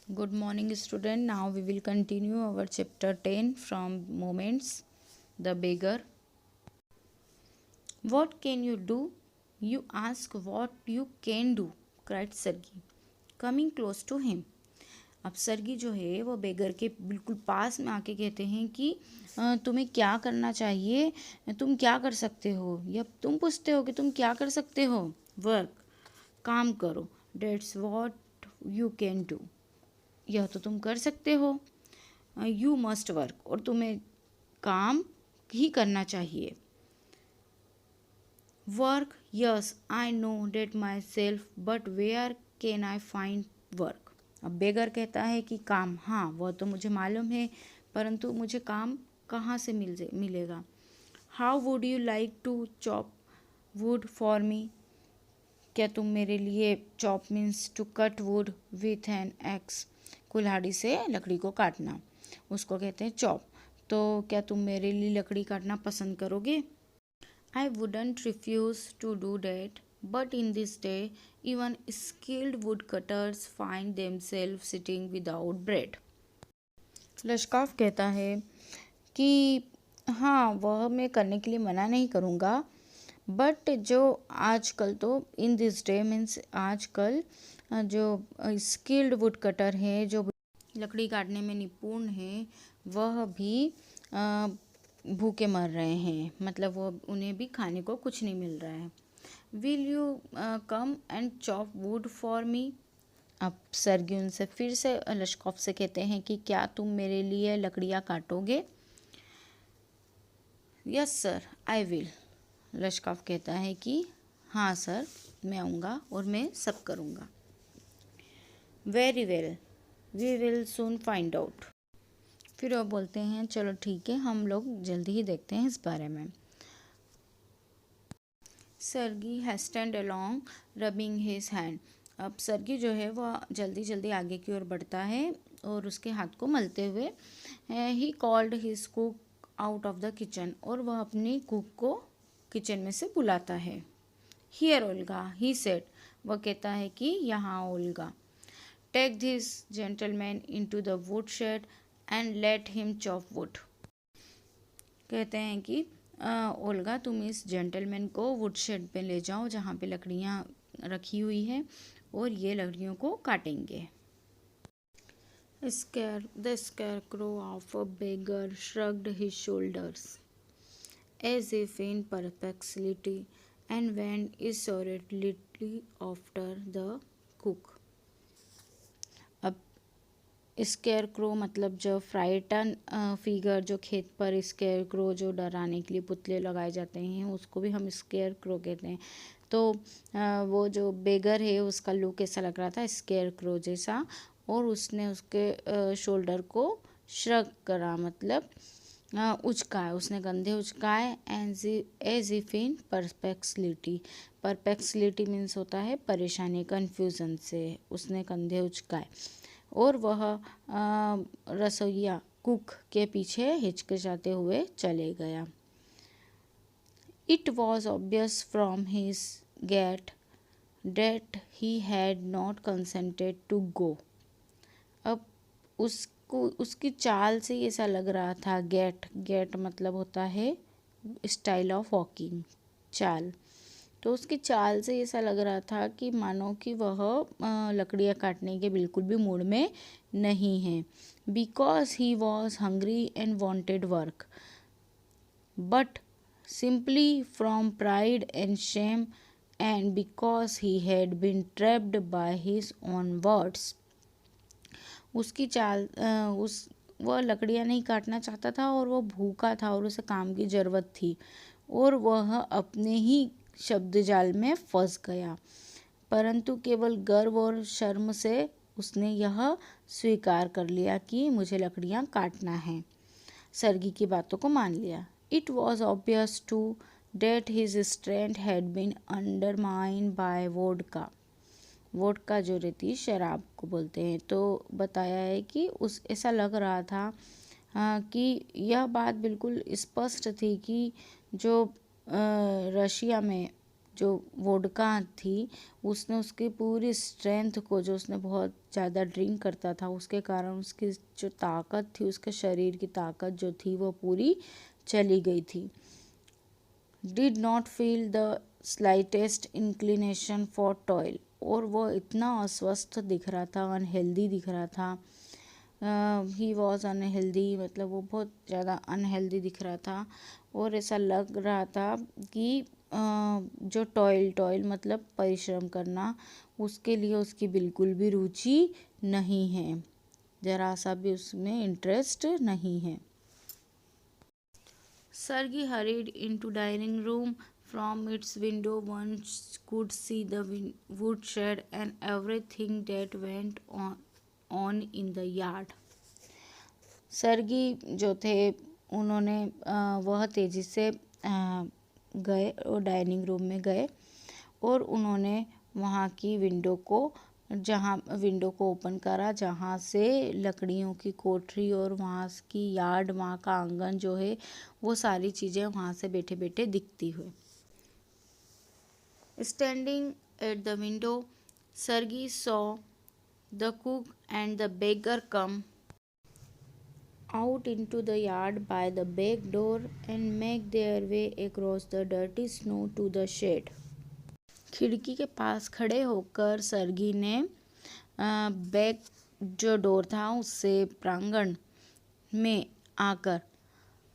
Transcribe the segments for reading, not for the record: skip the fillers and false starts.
Good morning, student. Now we will continue our chapter 10 from Moments, the beggar. What can you do? You ask what you can do, cried Sergi, coming close to him. अब सरगी जो है वो बेगर के बिल्कुल पास में आके कहते हैं कि तुम्हें क्या करना चाहिए, तुम क्या कर सकते हो, या तुम पूछते हो कि तुम क्या कर सकते हो। वर्क, काम करो। Dates what you can do, यह तो तुम कर सकते हो। यू मस्ट वर्क, और तुम्हें काम ही करना चाहिए। Work, yes I know that myself, but where can I find work. अब बेगर कहता है कि काम, हाँ वह तो मुझे मालूम है, परंतु मुझे काम कहाँ से मिलेगा। How would you like to chop wood for me, क्या तुम मेरे लिए, chop means to cut wood with an axe, कुल्हाड़ी से लकड़ी को काटना, उसको कहते हैं चॉप। तो क्या तुम मेरे लिए लकड़ी काटना पसंद करोगे। I wouldn't refuse to do that, but in this day even skilled wood cutters find themself sitting without bread. Lushkoff कहता है कि हाँ वह मैं करने के लिए मना नहीं करूँगा, बट जो आजकल, तो इन दिस डे मीन्स आजकल, जो स्किल्ड वुड कटर हैं, जो लकड़ी काटने में निपुण हैं, वह भी भूखे मर रहे हैं, मतलब वो उन्हें भी खाने को कुछ नहीं मिल रहा है। Will you come and chop wood for मी। अब सरगी उनसे फिर से लश्कॉफ से कहते हैं कि क्या तुम मेरे लिए लकड़ियाँ काटोगे। Yes sir I will, Lushkoff कहता है कि हाँ सर मैं आऊँगा और मैं सब करूँगा। Very well, we will soon find out. फिर वो बोलते हैं चलो ठीक है, हम लोग जल्दी ही देखते हैं इस बारे में। सरगी हैस्टेंड अलोंग रबिंग हिज हैंड। अब सरगी जो है वह जल्दी जल्दी आगे की ओर बढ़ता है और उसके हाथ को मलते हुए he called his cook out of the kitchen, और वह अपनी कुक को किचन में से बुलाता है। हियर ओल्गा ही सेड, वह कहता है कि यहाँ Olga. Take this gentleman into the wood shed and let him chop wood. कहते हैं कि ओल्गा तुम इस जेंटलमैन को वुड शेड पे ले जाओ जहाँ पे लकड़ियाँ रखी हुई है, और ये लकड़ियों को काटेंगे। The scarecrow of a beggar shrugged his shoulders as if in perplexity and went irresolutely after the cook. अब स्केयरक्रो मतलब जो फ्राइटन फिगर, जो खेत पर स्केयरक्रो जो डराने के लिए पुतले लगाए जाते हैं, उसको भी हम स्केयरक्रो कहते हैं। तो वो जो बेगर है उसका लुक ऐसा लग रहा था स्केयरक्रो जैसा, और उसने उसके शोल्डर को श्रग करा, मतलब उचकाए, उसने कंधे उचकाए as if in perplexity. Perplexity means होता है परेशानी, कन्फ्यूज़न से उसने कंधे उचकाए, और वह रसोइया कुक के पीछे हिचकिचाते हुए चले गया। It was obvious from his gait that he had not consented to go. अब उसकी चाल से ऐसा लग रहा था, गेट मतलब होता है स्टाइल ऑफ वॉकिंग, चाल। तो उसकी चाल से ऐसा लग रहा था कि मानो कि वह लकड़ियाँ काटने के बिल्कुल भी मूड में नहीं है। Because he was hungry and wanted work, but simply from pride and shame, and because he had been trapped by his own words. उसकी चाल वह लकड़ियाँ नहीं काटना चाहता था, और वह भूखा था, और उसे काम की ज़रूरत थी, और वह अपने ही शब्द जाल में फंस गया। परंतु केवल गर्व और शर्म से उसने यह स्वीकार कर लिया कि मुझे लकड़ियाँ काटना है। सरगी की बातों को मान लिया। It was obvious too that his strength had been undermined by vodka. Vodka जो रहती शराब को बोलते हैं, तो बताया है कि उस ऐसा लग रहा था कि यह बात बिल्कुल स्पष्ट थी कि जो रशिया में जो वोडका थी उसने उसकी पूरी स्ट्रेंथ को, जो उसने बहुत ज़्यादा ड्रिंक करता था उसके कारण उसकी जो ताकत थी, उसके शरीर की ताकत जो थी वो पूरी चली गई थी। Did not feel the slightest inclination for toil, और वो इतना अस्वस्थ दिख रहा था, अनहेल्दी दिख रहा था। ही वॉज अनहेल्दी मतलब वो बहुत ज़्यादा अनहेल्दी दिख रहा था, और ऐसा लग रहा था कि जो टॉयल मतलब परिश्रम करना, उसके लिए उसकी बिल्कुल भी रुचि नहीं है, ज़रा सा भी उसमें इंटरेस्ट नहीं है। Sergey hurried into dining room. From its window one could see the woodshed and everything that went on in the yard. सर्गी जो थे उन्होंने वह तेज़ी से गए और डाइनिंग रूम में गए, और उन्होंने वहाँ की विंडो को ओपन करा, जहाँ से लकड़ियों की कोठरी और वहाँ की यार्ड, वहाँ का आंगन जो है वो सारी चीज़ें वहाँ से बैठे बैठे दिखती हुई। Standing at the window Sergei saw the cook and the beggar come out into the yard by the back door and make their way across the dirty snow to the shed. खिड़की के पास खड़े होकर सर्गी ने back जो door था उससे प्रांगण में आकर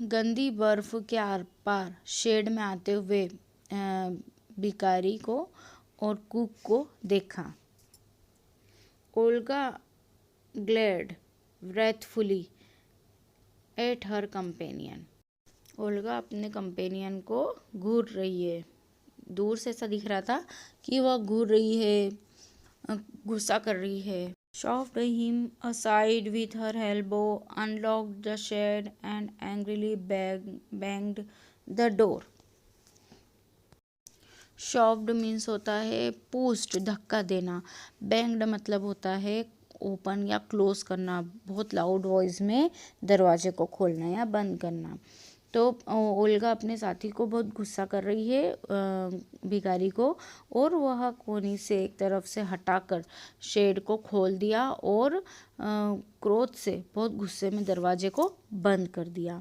गंदी बर्फ के आर पार शेड में आते हुए भिखारी को और कुक को देखा। Olga glared wrathfully at her companion, Olga अपने कंपेनियन को घूर रही है, दूर से ऐसा दिख रहा था कि वह घूर रही है, गुस्सा कर रही है। Shoved him aside with her elbow, unlocked the shed and angrily banged the door. Shoved means होता है पुश्ड, धक्का देना। बैंग्ड मतलब होता है ओपन या क्लोज करना, बहुत लाउड वॉइस में दरवाजे को खोलना या बंद करना। तो ओल्गा अपने साथी को बहुत गुस्सा कर रही है, भिखारी को, और वह कोनी से एक तरफ से हटाकर शेड को खोल दिया और क्रोध से बहुत गुस्से में दरवाजे को बंद कर दिया।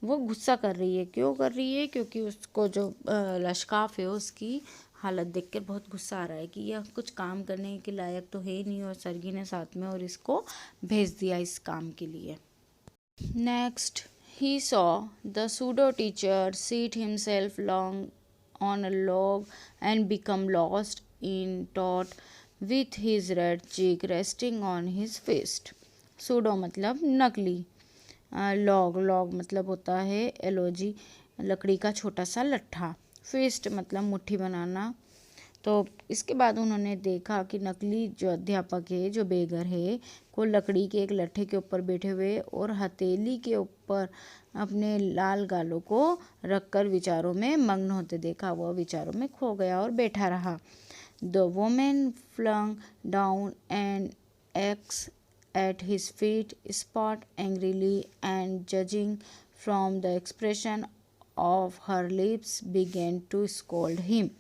वो गुस्सा कर रही है, क्यों कर रही है? क्योंकि उसको जो लश्काफ है उसकी हालत देखकर बहुत गुस्सा आ रहा है कि यह कुछ काम करने के लायक तो है नहीं, और सर्गी ने साथ में और इसको भेज दिया इस काम के लिए। Next he saw the pseudo teacher seat himself long on a log and become lost in thought with his red cheek resting on his fist. pseudo मतलब नकली, लॉग मतलब होता है एलोजी, लकड़ी का छोटा सा लट्ठा, फिस्ट मतलब मुट्ठी बनाना। तो इसके बाद उन्होंने देखा कि नकली जो अध्यापक है, जो बेगर है, को लकड़ी के एक लट्ठे के ऊपर बैठे हुए और हथेली के ऊपर अपने लाल गालों को रखकर विचारों में मग्न होते देखा। वह विचारों में खो गया और बैठा रहा। The woman flung down an axe at his feet, spot angrily, and judging from the expression of her lips, began to scold him.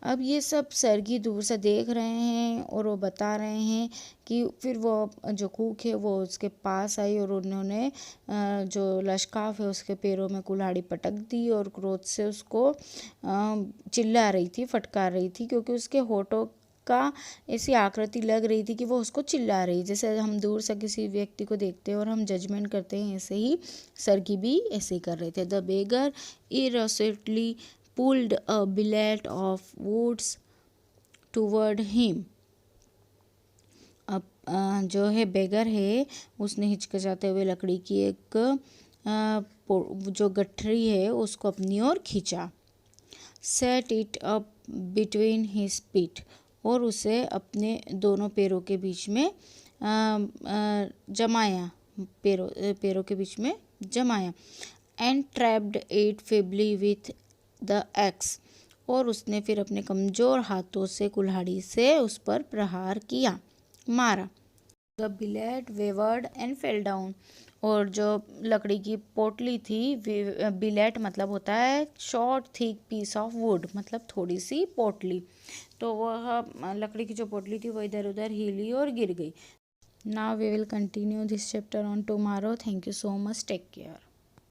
अब ये सब सर्गी दूर से देख रहे हैं और वो बता रहे हैं कि फिर वो जो कुक है वो उसके पास आई और उन्होंने जो लश्काफ है उसके पैरों में कुल्हाड़ी पटक दी और क्रोध से उसको चिल्ला रही थी, फटकार रही थी, क्योंकि उसके होठों का ऐसी आकृति लग रही थी कि वो उसको चिल्ला रही। जैसे हम दूर से किसी व्यक्ति को देखते हैं और हम जजमेंट करते हैं, ऐसे ही सर्गी भी ऐसे ही कर रहे थे। The beggar irresolutely pulled a billet of woods toward him. अब जो है बेगर है उसने हिचकिचाते हुए लकड़ी की एक जो गठरी है उसको अपनी ओर खींचा। Set it up between his feet, और उसे अपने दोनों पैरों के बीच में जमाया, पैरों के बीच में जमाया। And trapped it feebly with the axe, और उसने फिर अपने कमज़ोर हाथों से कुल्हाड़ी से उस पर प्रहार किया, मारा। The billet wavered and fell down. और जो लकड़ी की पोटली थी, बिलेट मतलब होता है short thick piece of wood, मतलब थोड़ी सी पोटली, तो वह लकड़ी की जो पोटली थी वो इधर उधर हिली और गिर गई। Now we will continue this chapter on tomorrow. Thank you so much, take care.